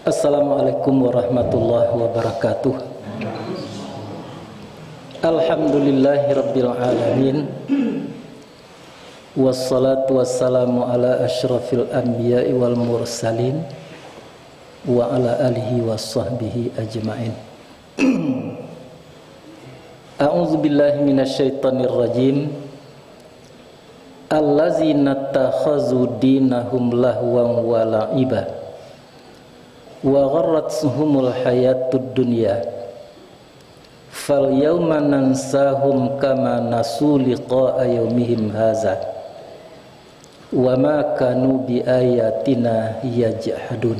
Assalamualaikum warahmatullahi wabarakatuh. Alhamdulillahirabbil alamin. Wassalatu wassalamu ala asyrafil anbiya'i wal mursalin wa ala alihi wassahbihi ajma'in. A'udzu billahi minasyaitonir rajim. Allazina takhazu dinahum lahwan wa la'iba wa gharratuhumul hayatud dunya fal yawma nansahum kama nasu liqa'a yaumihim hadza wa ma kanu bi ayatina yajhadun.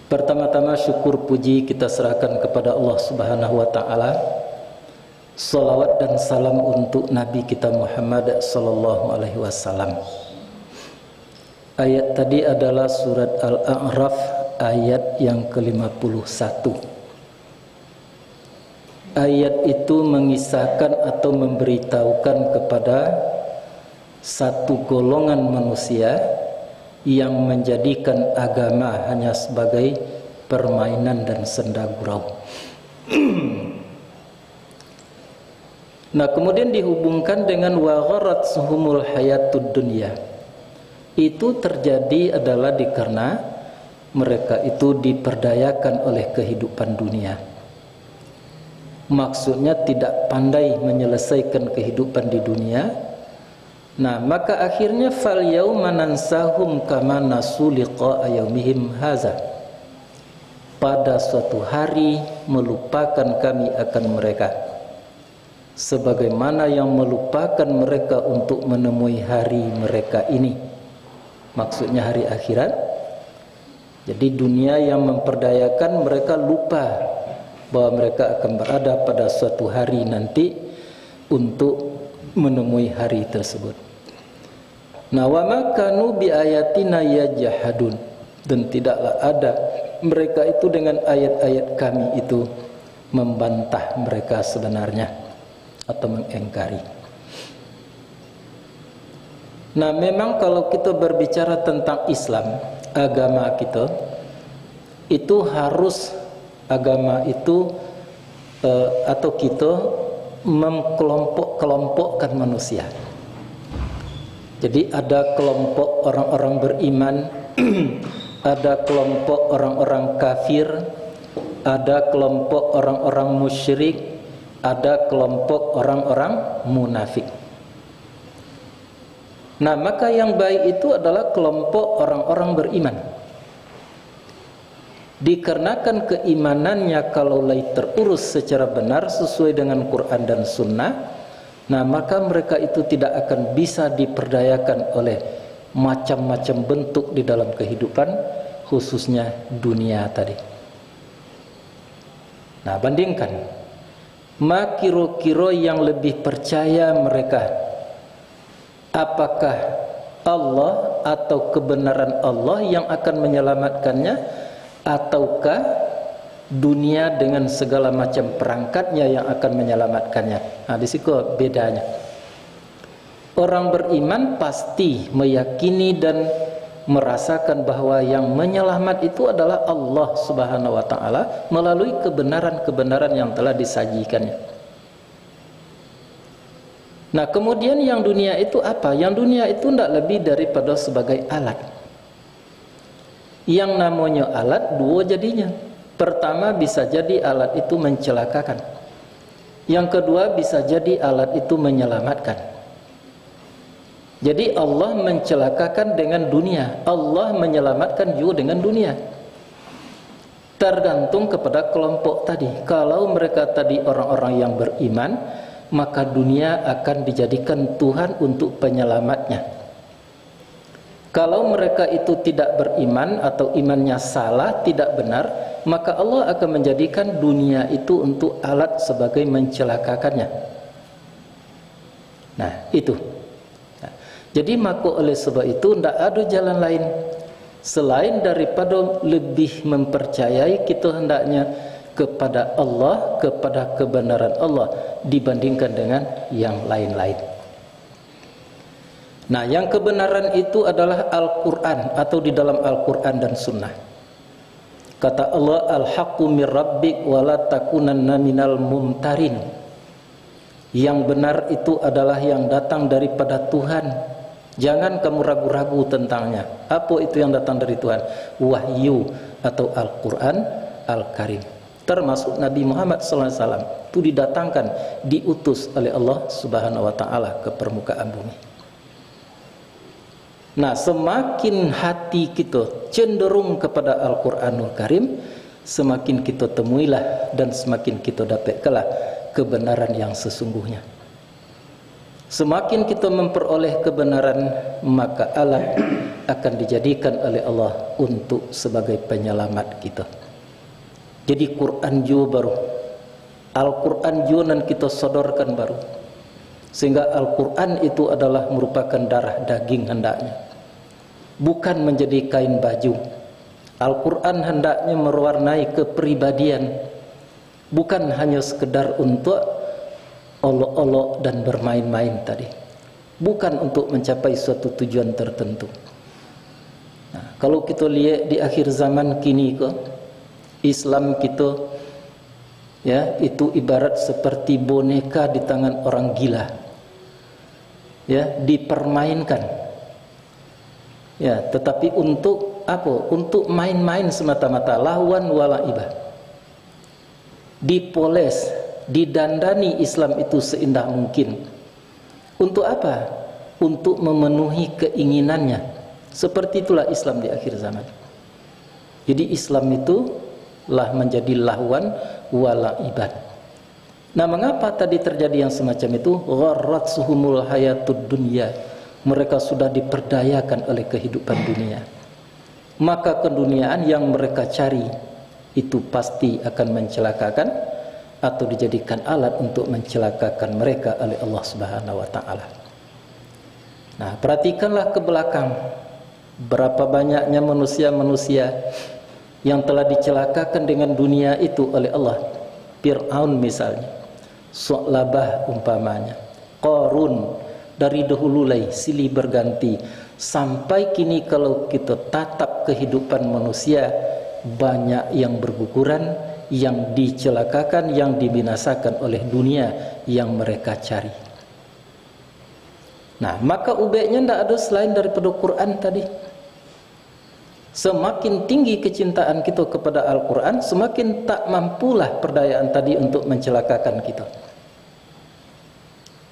Pertama-tama syukur puji kita serahkan kepada Allah Subhanahu wa taala. Salawat dan salam untuk Nabi kita Muhammad sallallahu alaihi wasallam. Ayat tadi adalah surat Al-A'raf ayat yang ke-51. Ayat itu mengisahkan atau memberitahukan kepada satu golongan manusia yang menjadikan agama hanya sebagai permainan dan senda gurau. Nah, kemudian dihubungkan dengan wa gharratuhumul hayatud dunya. Itu terjadi adalah karena mereka itu diperdayakan oleh kehidupan dunia. Maksudnya tidak pandai menyelesaikan kehidupan di dunia. Nah, maka akhirnya fal yauma nansahum kama nasu liqa'a yaumihim hadza. Pada suatu hari melupakan kami akan mereka, sebagaimana yang melupakan mereka untuk menemui hari mereka ini. Maksudnya hari akhirat. Jadi dunia yang memperdayakan mereka lupa bahwa mereka akan berada pada suatu hari nanti untuk menemui hari tersebut. Nah, wa ma kanu bi ayatina yajhadun, dan tidaklah ada mereka itu dengan ayat-ayat kami itu membantah mereka sebenarnya atau mengingkari. Nah, memang kalau kita berbicara tentang Islam, agama kita, itu harus agama itu atau kita mengkelompok-kelompokkan manusia. Jadi ada kelompok orang-orang beriman, ada kelompok orang-orang kafir, ada kelompok orang-orang musyrik, ada kelompok orang-orang munafik. Nah, maka yang baik itu adalah kelompok orang-orang beriman. Dikarenakan keimanannya kalau terurus secara benar sesuai dengan Quran dan Sunnah, nah maka mereka itu tidak akan bisa diperdayakan oleh macam-macam bentuk di dalam kehidupan, khususnya dunia tadi. Nah, bandingkan, kira-kira yang lebih percaya mereka, apakah Allah atau kebenaran Allah yang akan menyelamatkannya, ataukah dunia dengan segala macam perangkatnya yang akan menyelamatkannya? Nah, di situ bedanya. Orang beriman pasti meyakini dan merasakan bahwa yang menyelamat itu adalah Allah Subhanahu wa taala melalui kebenaran-kebenaran yang telah disajikannya. Nah, kemudian yang dunia itu apa? Yang dunia itu tidak lebih daripada sebagai alat. Yang namanya alat dua jadinya. Pertama, bisa jadi alat itu mencelakakan. Yang kedua, bisa jadi alat itu menyelamatkan. Jadi Allah mencelakakan dengan dunia, Allah menyelamatkan juga dengan dunia. Tergantung kepada kelompok tadi. Kalau mereka tadi orang-orang yang beriman, maka dunia akan dijadikan Tuhan untuk penyelamatnya. Kalau mereka itu tidak beriman atau imannya salah, tidak benar, maka Allah akan menjadikan dunia itu untuk alat sebagai mencelakakannya. Nah, itu. Nah, jadi maka oleh sebab itu tidak ada jalan lain selain daripada lebih mempercayai kita hendaknya kepada Allah, kepada kebenaran Allah dibandingkan dengan yang lain-lain. Nah, yang kebenaran itu adalah Al-Quran atau di dalam Al-Quran dan Sunnah. Kata Allah, Al-haqqu mir rabbik wa la takunanna minal mumtarin. Yang benar itu adalah yang datang daripada Tuhan. Jangan kamu ragu-ragu tentangnya. Apa itu yang datang dari Tuhan? Wahyu atau Al-Quran Al-Karim. Termasuk Nabi Muhammad SAW itu didatangkan, diutus oleh Allah Subhanahu wa Ta'ala ke permukaan bumi. Nah, semakin hati kita cenderung kepada Al-Quranul Karim, semakin kita temuilah dan semakin kita dapatkanlah kebenaran yang sesungguhnya. Semakin kita memperoleh kebenaran, maka alat akan dijadikan oleh Allah untuk sebagai penyelamat kita. Jadi Quran jo baru, Al-Quran jo nan kita sodorkan baru. Sehingga Al-Quran itu adalah merupakan darah daging hendaknya, bukan menjadi kain baju. Al-Quran hendaknya mewarnai kepribadian, bukan hanya sekedar untuk olok-olok dan bermain-main tadi, bukan untuk mencapai suatu tujuan tertentu. Nah, kalau kita lihat di akhir zaman kini ke Islam kita, ya, itu ibarat seperti boneka di tangan orang gila, ya, dipermainkan, ya, tetapi untuk apa? Untuk main-main semata-mata, lahwan walaibah, dipoles, didandani Islam itu seindah mungkin. Untuk apa? Untuk memenuhi keinginannya. Seperti itulah Islam di akhir zaman. Jadi Islam itu lah menjadi lahwan walaibah. Nah, mengapa tadi terjadi yang semacam itu? Gharratsuhumul hayatud dunya. Mereka sudah diperdayakan oleh kehidupan dunia. Maka keduniaan yang mereka cari itu pasti akan mencelakakan atau dijadikan alat untuk mencelakakan mereka oleh Allah Subhanahu wa Ta'ala. Nah, perhatikanlah ke belakang, berapa banyaknya manusia-manusia yang telah dicelakakan dengan dunia itu oleh Allah. Fir'aun misalnya, Su'labah umpamanya, Qarun, dari dahululai silih berganti, sampai kini kalau kita tatap kehidupan manusia, banyak yang berguguran, yang dicelakakan, yang dibinasakan oleh dunia yang mereka cari. Nah, maka ubeknya tidak ada selain daripada Quran tadi. Semakin tinggi kecintaan kita kepada Al-Quran, semakin tak mampulah perdayaan tadi untuk mencelakakan kita.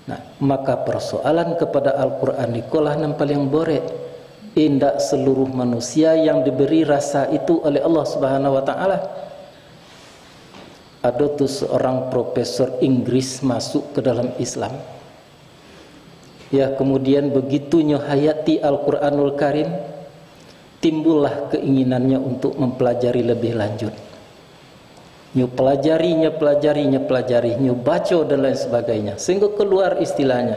Nah, maka persoalan kepada Al-Quran ikolah yang paling borek. Indak seluruh manusia yang diberi rasa itu oleh Allah Subhanahu wa Ta'ala. Ada tuh seorang profesor Inggris masuk ke dalam Islam, ya, kemudian begitu hayati Al-Quranul Karim, timbullah keinginannya untuk mempelajari lebih lanjut. Pelajari, baca dan lain sebagainya, sehingga keluar istilahnya,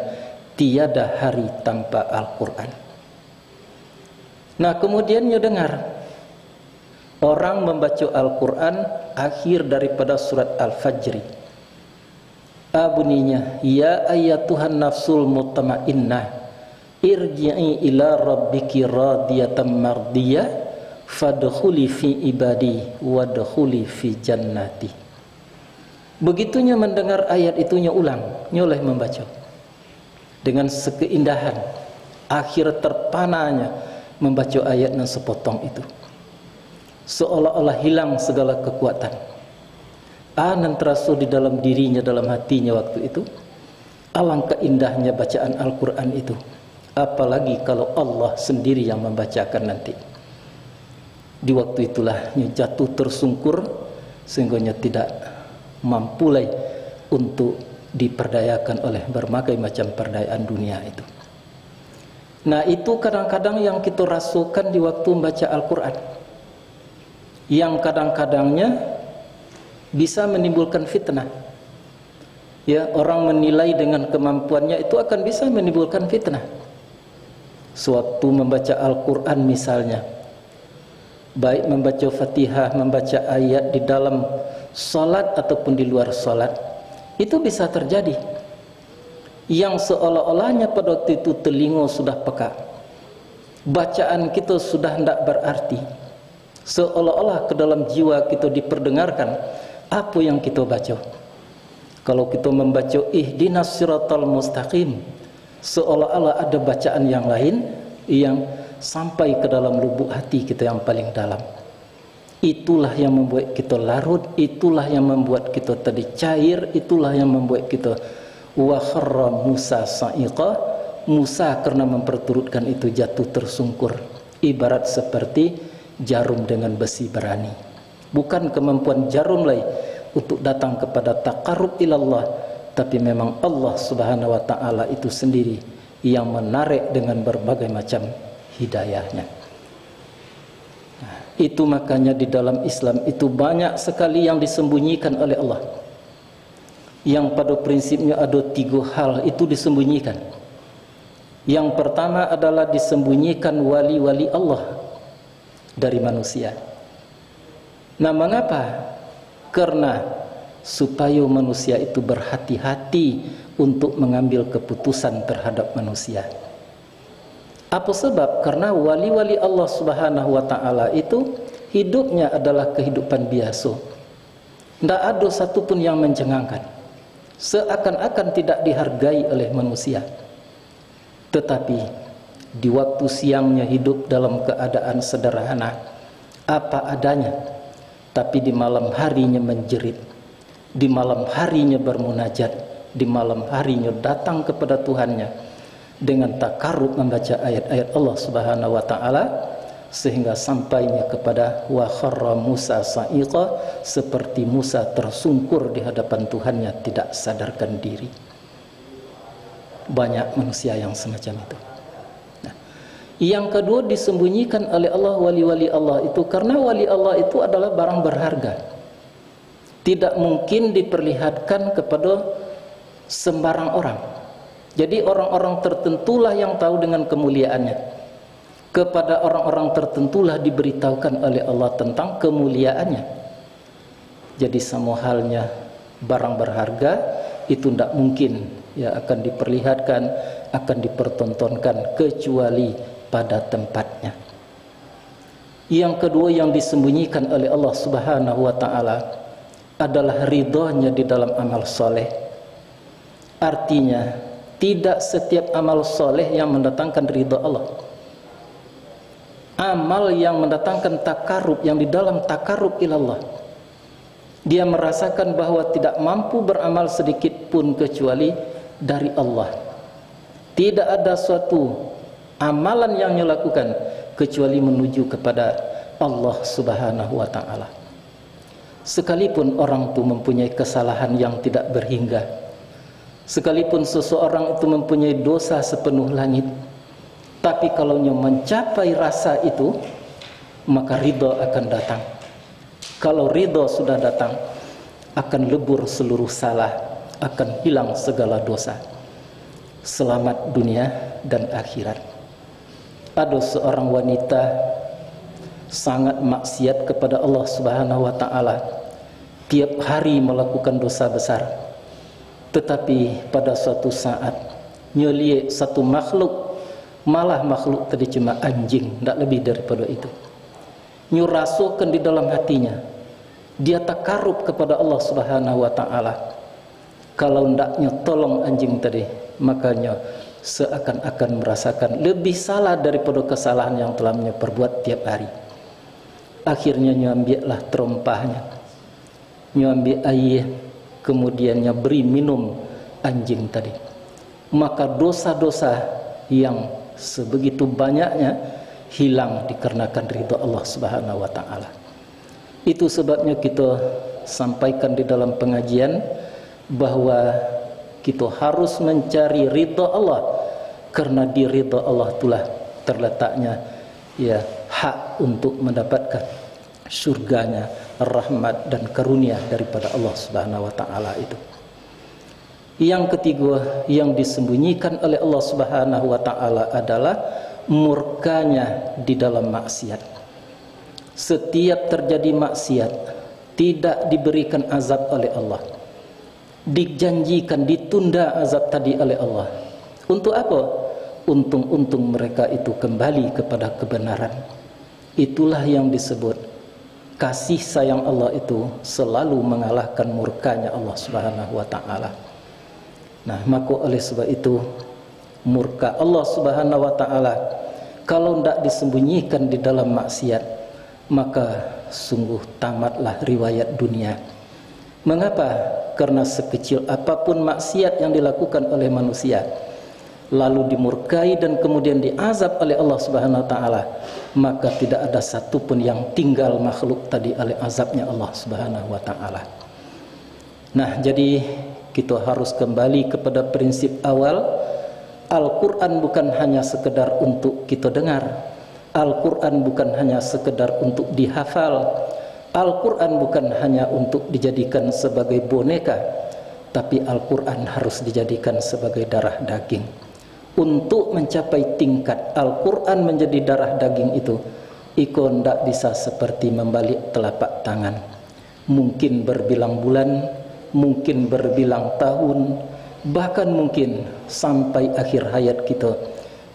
tiada hari tanpa Al-Quran. Nah, kemudian dengar orang membaca Al-Quran akhir daripada surat Al-Fajr. Bunyinya, ya ayyatuhan nafsul mutmainnah, irji'i ila rabbiki radiyatan mardiyah, fadkhuli fi ibadi wadkhuli fi jannati. Begitunya mendengar ayat itunya ulang, oleh membaca dengan sekeindahan, akhir terpananya membaca ayat yang sepotong itu, seolah-olah hilang segala kekuatan. Anan terasa di dalam dirinya, dalam hatinya waktu itu, alangkah indahnya bacaan Al-Quran itu. Apalagi kalau Allah sendiri yang membacakan nanti. Di waktu itulah jatuh tersungkur, sehingga tidak mampu lagi untuk diperdayakan oleh berbagai macam perdayaan dunia itu. Nah, itu kadang-kadang yang kita rasakan di waktu membaca Al-Quran, yang kadang-kadangnya bisa menimbulkan fitnah. Ya, orang menilai dengan kemampuannya itu akan bisa menimbulkan fitnah. Sewaktu membaca Al-Quran misalnya, baik membaca Fatihah, membaca ayat di dalam salat ataupun di luar salat, itu bisa terjadi. yang seolah-olahnya pada waktu itu telinga sudah peka, bacaan kita sudah tidak berarti, seolah-olah ke dalam jiwa kita diperdengarkan apa yang kita baca. Kalau kita membaca ihdinas siratal mustaqim, seolah-olah ada bacaan yang lain yang sampai ke dalam lubuk hati kita yang paling dalam. Itulah yang membuat kita larut, itulah yang membuat kita tadi cair, itulah yang membuat kita wa kharra Musa sa'iqa. Musa karena memperturutkan itu jatuh tersungkur, ibarat seperti jarum dengan besi berani. Bukan kemampuan jarum lagi untuk datang kepada taqarrub ilallah, tapi memang Allah Subhanahu wa taala itu sendiri yang menarik dengan berbagai macam hidayahnya. Nah, itu makanya di dalam Islam itu banyak sekali yang disembunyikan oleh Allah, yang pada prinsipnya ada 3 hal itu disembunyikan. Yang pertama adalah disembunyikan wali-wali Allah dari manusia. Nah, mengapa? Karena supaya manusia itu berhati-hati untuk mengambil keputusan terhadap manusia. Apa sebab? Karena wali-wali Allah Subhanahu wa taala itu hidupnya adalah kehidupan biasa. Tidak ada satupun yang mencengangkan, seakan-akan tidak dihargai oleh manusia. Tetapi di waktu siangnya hidup dalam keadaan sederhana, apa adanya, tapi di malam harinya menjerit, di malam harinya bermunajat, di malam harinya datang kepada Tuhannya dengan takarrub membaca ayat-ayat Allah Subhanahu wa taala, sehingga sampainya kepada wa kharra Musa sa'iqa, seperti Musa tersungkur di hadapan Tuhannya tidak sadarkan diri. Banyak manusia yang semacam itu. Nah, yang kedua disembunyikan oleh Allah wali-wali Allah itu karena wali Allah itu adalah barang berharga, tidak mungkin diperlihatkan kepada sembarang orang. Jadi orang-orang tertentulah yang tahu dengan kemuliaannya. Kepada orang-orang tertentulah diberitahukan oleh Allah tentang kemuliaannya. Jadi sama halnya barang berharga itu tidak mungkin ya akan diperlihatkan, akan dipertontonkan kecuali pada tempatnya. Yang kedua yang disembunyikan oleh Allah Subhanahu wa taala adalah ridhonya di dalam amal soleh. Artinya tidak setiap amal soleh yang mendatangkan ridha Allah. Amal yang mendatangkan takarrub, yang di dalam takarrub ilallah, dia merasakan bahwa tidak mampu beramal sedikit pun kecuali dari Allah. Tidak ada suatu amalan yang dia lakukan kecuali menuju kepada Allah Subhanahu wa taala. Sekalipun orang itu mempunyai kesalahan yang tidak berhingga, sekalipun seseorang itu mempunyai dosa sepenuh langit, tapi kalau dia mencapai rasa itu, maka ridha akan datang. Kalau ridha sudah datang, akan lebur seluruh salah, akan hilang segala dosa. Selamat dunia dan akhirat. Ada seorang wanita sangat maksiat kepada Allah Subhanahu wa taala, tiap hari melakukan dosa besar. Tetapi pada suatu saat nyeliek satu makhluk, malah makhluk tadi cuma anjing, tidak lebih daripada itu. Nyurasukan di dalam hatinya, dia takarrub kepada Allah Subhanahu wa taala. Kalau ndaknya tolong anjing tadi, makanya seakan-akan merasakan lebih salah daripada kesalahan yang telah perbuat tiap hari. Akhirnya nyambilah terompahnya, nyambi air, kemudiannya beri minum anjing tadi. Maka dosa-dosa yang sebegitu banyaknya hilang dikarenakan ridha Allah Subhanahu wa taala. Itu sebabnya kita sampaikan di dalam pengajian bahwa kita harus mencari ridha Allah, karena di ridha Allah itulah terletaknya ya hak untuk mendapatkan surganya, rahmat dan karunia daripada Allah Subhanahu wa taala itu. Yang ketiga yang disembunyikan oleh Allah Subhanahu wa taala adalah murkanya di dalam maksiat. Setiap terjadi maksiat tidak diberikan azab oleh Allah. dijanjikan ditunda azab tadi oleh Allah. Untuk apa? Untung-untung mereka itu kembali kepada kebenaran. Itulah yang disebut kasih sayang Allah itu selalu mengalahkan murkanya Allah Subhanahu wa taala. Nah, maka oleh sebab itu murka Allah Subhanahu wa taala kalau tidak disembunyikan di dalam maksiat, maka sungguh tamatlah riwayat dunia. Mengapa? Karena sekecil apapun maksiat yang dilakukan oleh manusia, lalu dimurkai dan kemudian diazab oleh Allah Subhanahu wa taala, maka tidak ada satupun yang tinggal makhluk tadi oleh azabnya Allah Subhanahu wa taala. Nah, jadi kita harus kembali kepada prinsip awal. Al-Quran bukan hanya sekedar untuk kita dengar. Al-Quran bukan hanya sekedar untuk dihafal. Al-Quran bukan hanya untuk dijadikan sebagai boneka, tapi Al-Quran harus dijadikan sebagai darah daging. Untuk mencapai tingkat Al-Quran menjadi darah daging itu, iko tidak bisa seperti membalik telapak tangan. Mungkin berbilang bulan, mungkin berbilang tahun, bahkan mungkin sampai akhir hayat kita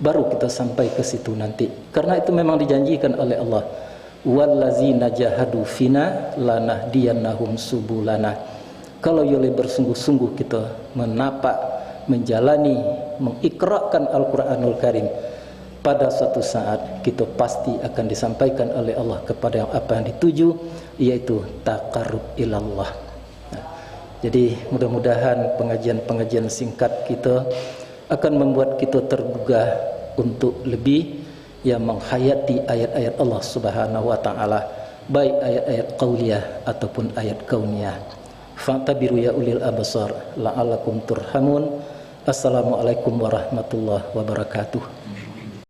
baru kita sampai ke situ nanti. Karena itu memang dijanjikan oleh Allah, wallazina jahadu fina lanahdiyannahum subulana. Kalau boleh bersungguh-sungguh kita menapak, menjalani, mengikrarkan Al-Quranul Karim, pada suatu saat kita pasti akan disampaikan oleh Allah kepada apa yang dituju, yaitu taqarrub ilallah. Jadi mudah-mudahan pengajian-pengajian singkat kita akan membuat kita tergugah untuk lebih menghayati ayat-ayat Allah Subhanahu wa taala, baik ayat-ayat qauliyah ataupun ayat kauniyah. Fa'tabiru ya ulil absar la'allakum turhamun. Assalamualaikum warahmatullahi wabarakatuh.